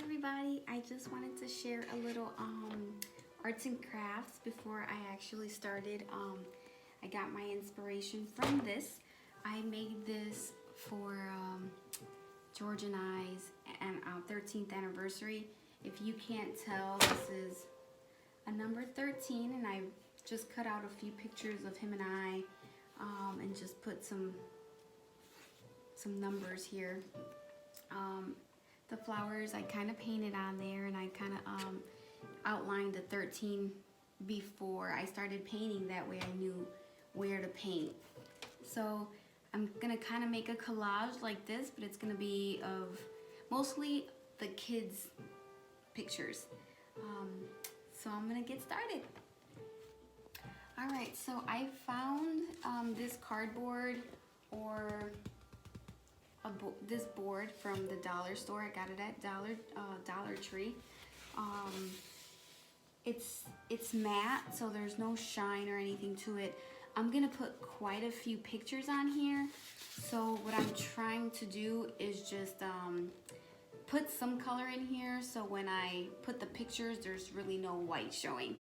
everybody. I just wanted to share a little arts and crafts before I actually started. I got my inspiration from this. I made this for George and I's 13th anniversary. If you can't tell, this is a number 13, and I just cut out a few pictures of him and I and just put some numbers here. The flowers I kind of painted on there, and I kind of outlined the 13 before I started painting. That way I knew where to paint. So I'm gonna kind of make a collage like this, but it's gonna be of mostly the kids' pictures. So I'm gonna get started. Alright, so I found this cardboard or this board from the dollar store. I got it at Dollar Tree. It's matte, so there's no shine or anything to it. I'm gonna put quite a few pictures on here. So what I'm trying to do is just put some color in here, so when I put the pictures, there's really no white showing.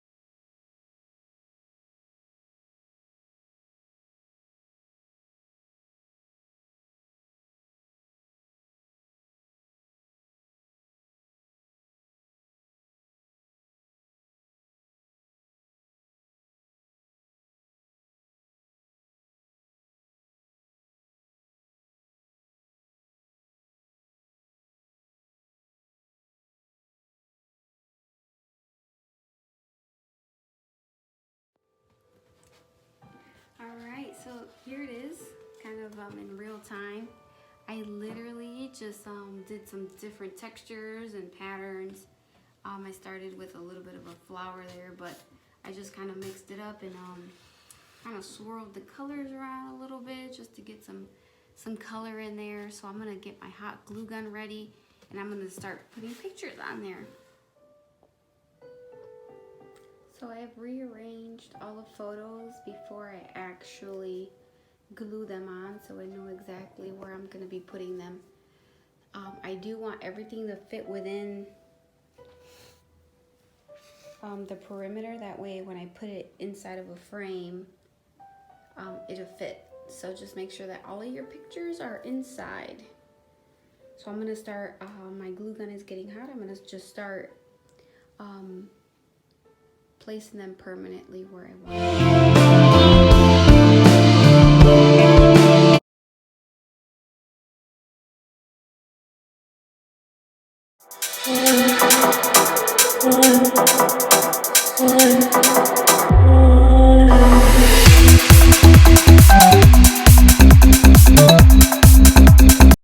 Alright, so here it is, kind of in real time. I literally just did some different textures and patterns. I started with a little bit of a flower there, but I just kind of mixed it up and kind of swirled the colors around a little bit just to get some color in there. So I'm going to get my hot glue gun ready, and I'm going to start putting pictures on there. So I have rearranged all the photos before I actually glue them on, so I know exactly where I'm going to be putting them. I do want everything to fit within the perimeter. That way when I put it inside of a frame, it'll fit. So just make sure that all of your pictures are inside. So I'm going to start, my glue gun is getting hot. I'm going to just start placing them permanently where I want them.